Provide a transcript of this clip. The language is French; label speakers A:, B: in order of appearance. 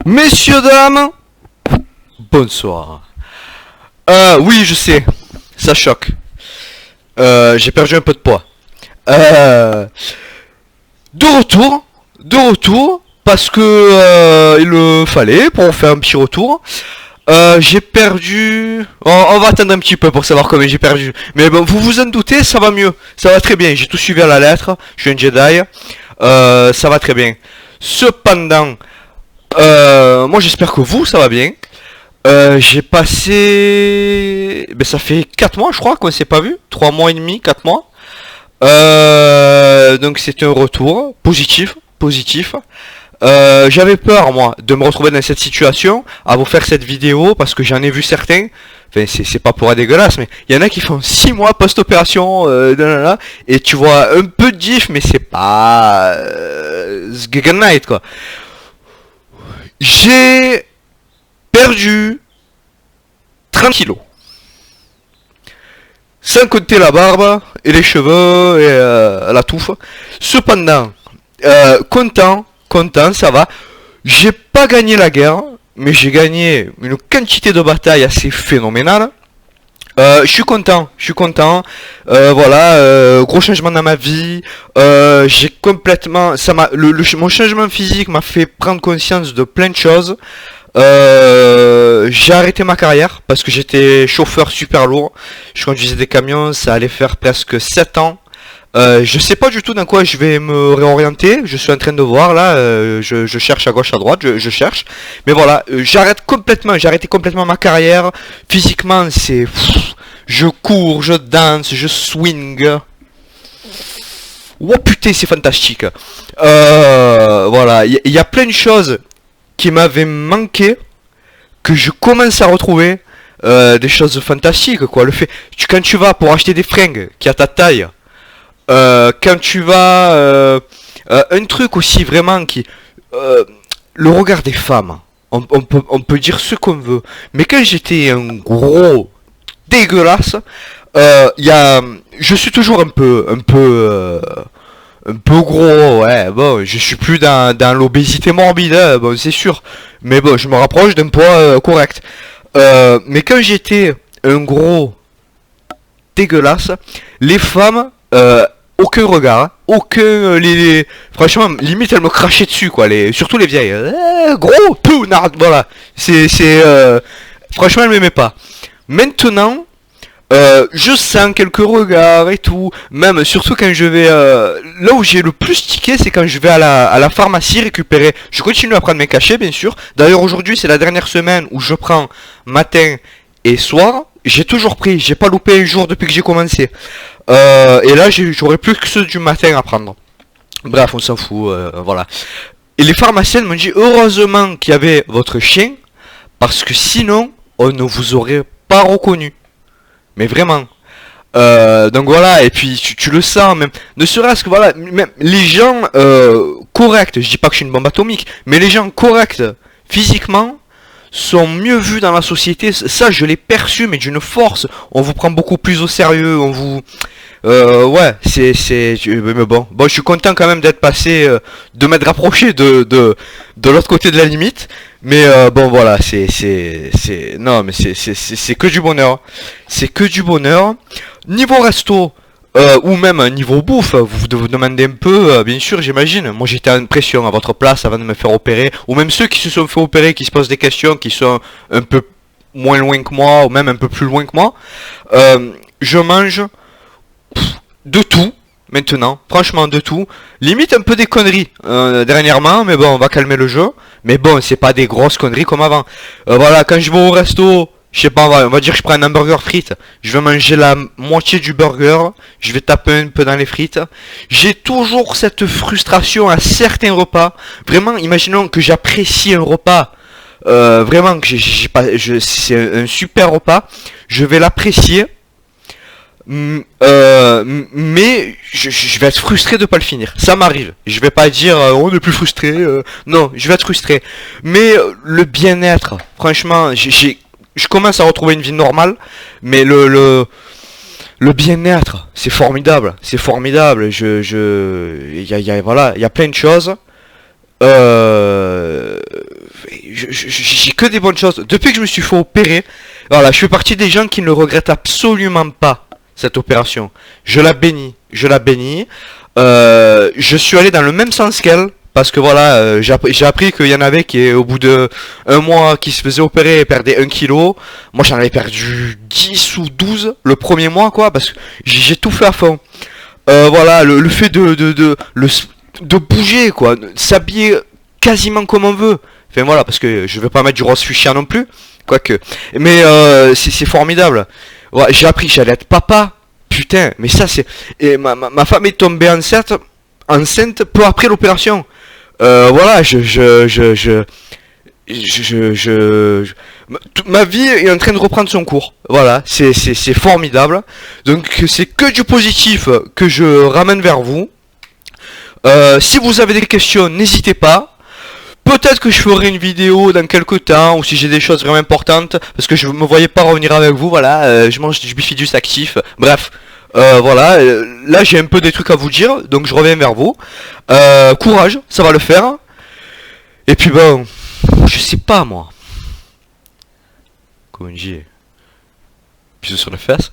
A: Messieurs, dames, bonsoir. Oui, je sais, ça choque. J'ai perdu un peu de poids. De retour, parce que il le fallait pour faire un petit retour. J'ai perdu. On va attendre un petit peu pour savoir combien j'ai perdu. Mais bon, vous vous en doutez, ça va mieux. Ça va très bien. J'ai tout suivi à la lettre. Je suis un Jedi. Ça va très bien. Cependant, moi j'espère que vous, ça va bien. J'ai passé. Ben, ça fait 4 mois, je crois, qu'on s'est pas vu. 3 mois et demi, 4 mois. Donc c'est un retour positif, positif. J'avais peur, moi, de me retrouver dans cette situation, à vous faire cette vidéo, parce que j'en ai vu certains. Enfin, c'est pas pour être dégueulasse, mais il y en a qui font 6 mois post-opération, et tu vois un peu de gif, mais c'est pas Night, quoi. J'ai perdu 30 kilos. Sans compter la barbe et les cheveux et la touffe. Cependant, content, ça va. J'ai pas gagné la guerre, mais j'ai gagné une quantité de batailles assez phénoménale. Je suis content. Voilà, gros changement dans ma vie. J'ai complètement, mon changement physique m'a fait prendre conscience de plein de choses. J'ai arrêté ma carrière parce que j'étais chauffeur super lourd. Je conduisais des camions, ça allait faire presque 7 ans. Je sais pas du tout dans quoi je vais me réorienter. Je suis en train de voir là. Je cherche à gauche, à droite. Je cherche. Mais voilà, j'ai arrêté complètement ma carrière. Physiquement, c'est, je cours, je danse, je swing. Oh putain, c'est fantastique. Voilà, il y a plein de choses qui m'avaient manqué que je commence à retrouver. Des choses fantastiques, quoi. Le fait, quand tu vas pour acheter des fringues qui a ta taille. Quand tu vas un truc aussi vraiment qui le regard des femmes, on peut dire ce qu'on veut, mais quand j'étais un gros dégueulasse, je suis toujours un peu gros, ouais. Bon, je suis plus dans l'obésité morbide, hein, bon, c'est sûr, mais bon, je me rapproche d'un poids correct. Mais quand j'étais un gros dégueulasse, les femmes, aucun regard, hein. Franchement, limite elles me crachaient dessus, quoi, surtout les vieilles. Gros, tout, voilà. Franchement, elles m'aimaient pas. Maintenant, je sens quelques regards et tout. Même, surtout quand je vais, là où j'ai le plus tiqué, c'est quand je vais à la pharmacie récupérer. Je continue à prendre mes cachets, bien sûr. D'ailleurs, aujourd'hui, c'est la dernière semaine où je prends matin et soir. J'ai toujours pris, j'ai pas loupé un jour depuis que j'ai commencé. Et là, j'aurais plus que ceux du matin à prendre. Bref, on s'en fout, voilà. Et les pharmaciennes m'ont dit heureusement qu'il y avait votre chien, parce que sinon, on ne vous aurait pas reconnu. Mais vraiment. Donc voilà, et puis tu le sens, même. Ne serait-ce que, voilà, même les gens corrects, je dis pas que je suis une bombe atomique, mais les gens corrects physiquement sont mieux vus dans la société. Ça, je l'ai perçu, mais d'une force. On vous prend beaucoup plus au sérieux. On vous, ouais, mais bon, je suis content quand même d'être passé, de m'être rapproché de l'autre côté de la limite. Mais bon, voilà, non, mais c'est que du bonheur. C'est que du bonheur. Niveau resto. Ou même niveau bouffe, vous demandez un peu, bien sûr, j'imagine. Moi, j'étais en pression à votre place avant de me faire opérer. Ou même ceux qui se sont fait opérer, qui se posent des questions, qui sont un peu moins loin que moi, ou même un peu plus loin que moi. Je mange de tout, maintenant. Franchement, de tout. Limite un peu des conneries, dernièrement. Mais bon, on va calmer le jeu. Mais bon, c'est pas des grosses conneries comme avant. Voilà, quand je vais au resto... Je sais pas, on va dire que je prends un hamburger frites. Je vais manger la moitié du burger. Je vais taper un peu dans les frites. J'ai toujours cette frustration à certains repas. Vraiment, imaginons que j'apprécie un repas. Vraiment, que c'est un super repas. Je vais l'apprécier. Mais je vais être frustré de pas le finir. Ça m'arrive. Je vais pas dire on est plus frustré. Non, je vais être frustré. Mais le bien-être, franchement, je commence à retrouver une vie normale, mais le bien-être, c'est formidable, voilà, il y a plein de choses. j'ai que des bonnes choses. Depuis que je me suis fait opérer, voilà, je fais partie des gens qui ne regrettent absolument pas cette opération. Je la bénis, je la bénis. Je suis allé dans le même sens qu'elle. Parce que voilà, j'ai appris qu'il y en avait qui, au bout de un mois, qui se faisaient opérer et perdaient 1 kilo. Moi, j'en avais perdu 10 ou 12 le premier mois, quoi, parce que j'ai tout fait à fond. Voilà, le fait de bouger, quoi, de s'habiller quasiment comme on veut. Enfin voilà, parce que je vais pas mettre du rose fuchsia non plus, quoique. Mais c'est formidable. Ouais, j'ai appris que j'allais être papa. Putain, mais ça c'est... Et ma femme est tombée enceinte peu après l'opération. Voilà, ma vie est en train de reprendre son cours. Voilà, c'est formidable. Donc c'est que du positif que je ramène vers vous. Si vous avez des questions, n'hésitez pas. Peut-être que je ferai une vidéo dans quelques temps, ou si j'ai des choses vraiment importantes, parce que je me voyais pas revenir avec vous, voilà, je mange du bifidus actif, bref, voilà, là j'ai un peu des trucs à vous dire, donc je reviens vers vous. Courage, ça va le faire. Et puis bon, je sais pas moi. Comment on dit, bisous sur les fesses.